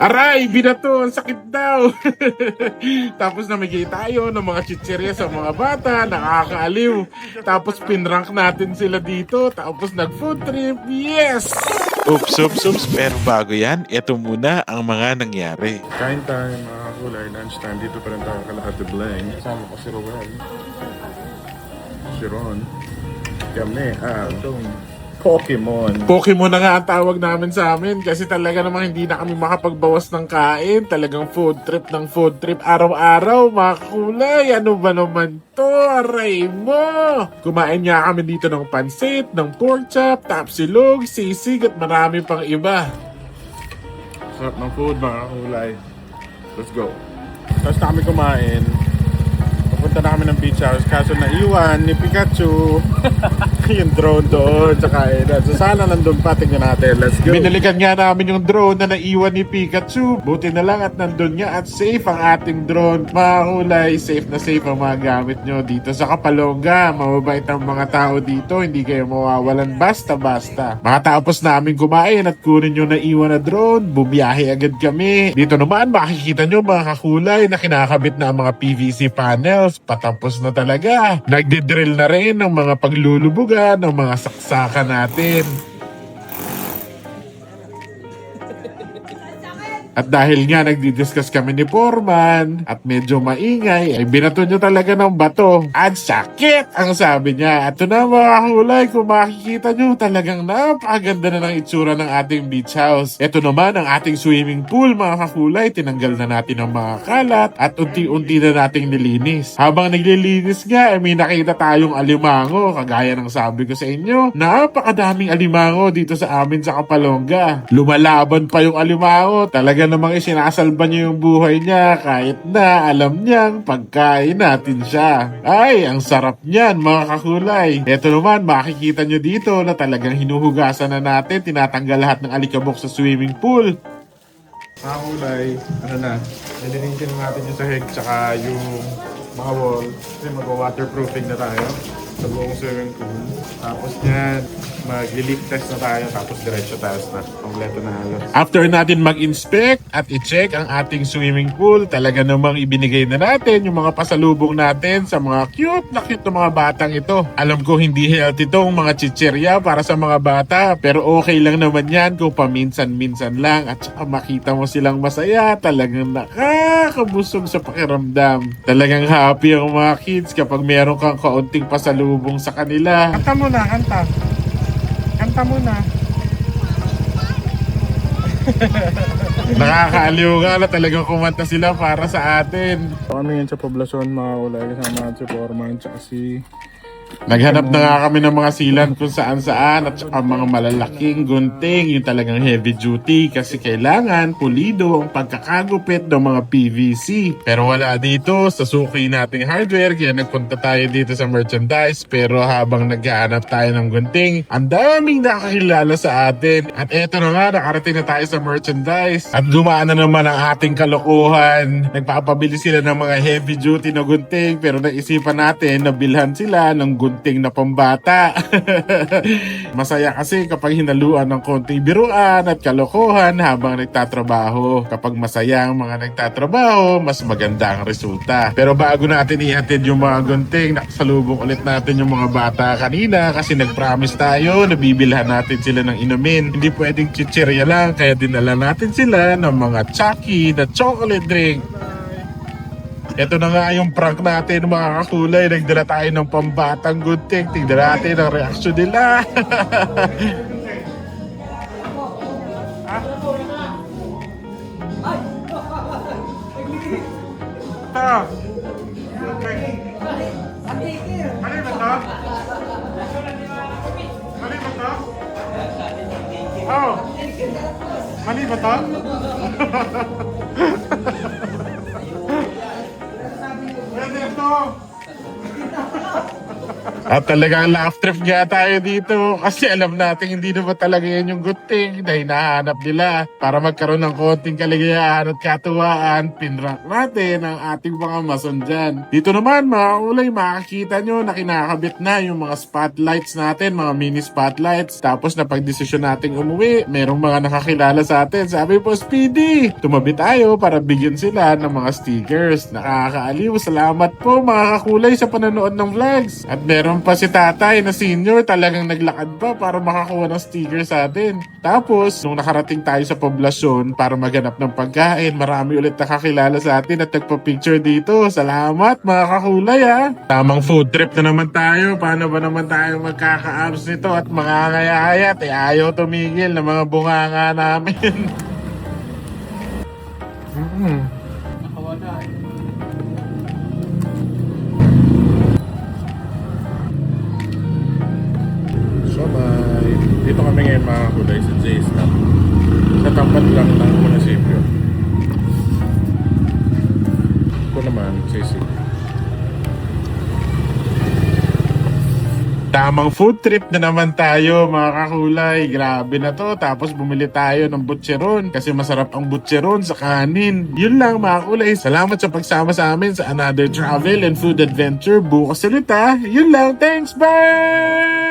Aray, binato, ang sakit daw. Tapos namigay tayo ng mga chichirya sa mga bata, nakakaaliw. Tapos pinrank natin sila dito, tapos nag-food trip, yes! Oops. Pero bago yan, ito muna ang mga nangyari. Kain time, mga kulay, lunchtime. Dito pa rin tayo kalahati Blank. Kasama ko si Roel. Si Ron. Kami, itong Pokemon. Pokemon na nga ang tawag namin sa amin kasi talaga namang hindi na kami makapagbawas ng kain. Talagang food trip ng food trip araw-araw, mga kulay. Ano ba naman to? Aray mo! Kumain nga kami dito ng pansit, ng pork chop, tapsilog, sisig at marami pang iba. Sarap ng food, mga kulay. Let's go. Tapos na kami kumain. Papunta na kami ng beach house kaso naiwan ni Pikachu. Yung drone doon sa kainan. So sana nandun pa, tingnan natin. Let's go. Binalikan nga namin yung drone na naiwan ni Pikachu. Buti na lang at nandun nga at safe ang ating drone. Mga kulay, safe na safe ang mga gamit nyo dito sa Kapalonga. Mababait ang mga tao dito. Hindi kayo mawawalan basta-basta. Matapos namin kumain at kunin yung naiwan na drone, bumiyahe agad kami. Dito naman makikita nyo mga kakulay na kinakabit na ang mga PVC panels. Patapos na talaga. Nagdidrill na rin ng mga paglulubugan ng mga saksakan natin. At dahil nga nagdi-discuss kami ni Foreman at medyo maingay, ay binato nyo talaga ng bato. At sakit ang sabi niya. At ito na mga kulay, kung makikita nyo, talagang napakaganda na ng itsura ng ating beach house. Ito naman ang ating swimming pool mga kakulay. Tinanggal na natin ang mga kalat at unti-unti na nating nilinis. Habang naglilinis nga, ay may nakita tayong alimango. Kagaya ng sabi ko sa inyo, napakadaming alimango dito sa amin sa Kapalonga. Lumalaban pa yung alimango. Talaga namang isinasalba niya yung buhay niya kahit na alam niyang pagkain natin siya. Ay, ang sarap niyan mga kakulay. Ito naman, makikita niyo dito na talagang hinuhugasan na natin, tinatanggal lahat ng alikabok sa swimming pool. Mga kulay, ano na, nilinisin natin yung sahig tsaka yung mga wall kasi mag-waterproofing na tayo sa buong swimming pool. Tapos yan, mag-leak test na tayo tapos diretso tayo na kompleto na halos. After natin mag-inspect at i-check ang ating swimming pool, talaga namang ibinigay na natin yung mga pasalubong natin sa mga cute na mga batang ito. Alam ko hindi healthy tong mga chichirya para sa mga bata, pero okay lang naman yan kung paminsan-minsan lang at saka makita mo silang masaya, talagang nakakabusog sa pakiramdam. Talagang happy ang mga kids kapag meron kang kaunting pasalubong sa kanila. Kanta mo na, kanta. Kanta mo na. Nakakaaliw nga na talagang kumanta sila para sa atin. Kami yan sa poblasyon mga ulay kasama si Foreman at si... Naghanap na nga kami ng mga silan kung saan-saan at saka mga malalaking gunting, yung talagang heavy duty kasi kailangan pulido ang pagkakagupit ng mga PVC. Pero wala dito sa suki nating hardware kaya nagpunta tayo dito sa merchandise, pero habang naghahanap tayo ng gunting, ang daming nakakilala sa atin. At eto na nga, nakarating na tayo sa merchandise at dumaan na naman ang ating kalokohan. Nagpapabili sila ng mga heavy duty na gunting pero naisipan natin na bilhan sila ng gunting na pambata. Masaya kasi kapag hinaluan ng konting biruan at kalokohan habang nagtatrabaho. Kapag masaya ang mga nagtatrabaho, mas maganda ang resulta. Pero bago natin ihatid yung mga gunting, nakasalubong ulit natin yung mga bata kanina kasi nag-promise tayo na bibilhan natin sila ng inumin. Hindi pwedeng chichirya lang kaya dinala natin sila ng mga Chucky na chocolate drink. Ito na nga yung prank natin mga kakulay. Nagdala tayo ng pambatang gunting. Tignan natin ang reaksyon nila. Ah. Mali ba to? Mali ba to? Oh. Mali ba to? Pwede ito! At talagang laugh trip nga tayo dito kasi alam natin hindi naman talaga yan yung good thing na hinahanap nila. Para magkaroon ng konting kaligayahan at katuwaan, pinrank natin ang ating mga mason dyan. Dito naman mga ulay, makikita nyo na kinakabit na yung mga spotlights natin, mga mini spotlights. Tapos napag-desisyon nating umuwi, merong mga nakakilala sa atin. Sabi po, Speedy, tumabi tayo para bigyan sila ng mga stickers. Nakakaaliw, salamat po mga kakulay sa panonood ng vlogs. At meron pa si tatay na senior, talagang naglakad pa para makakuha ng sticker sa atin. Tapos, nung nakarating tayo sa poblasyon para maghanap ng pagkain, marami ulit nakakilala sa atin at nagpa-picture dito. Salamat mga kakulay ha. Tamang food trip na naman tayo. Paano ba naman tayo magkaka-abs nito at makakayayat? Ayaw tumigil ng mga bunganga namin. So, dito kami ngayon mga kulay sa J-Stop. Sa tapat lang ng munisipyo. Ito naman, sisig. Tamang food trip na naman tayo mga kakulay. Grabe na to. Tapos bumili tayo ng butcheron kasi masarap ang butcheron sa kanin. Yun lang mga kulay. Salamat sa pagsama sa amin sa another travel and food adventure. Bukas ulit ha. Yun lang. Thanks. Bye!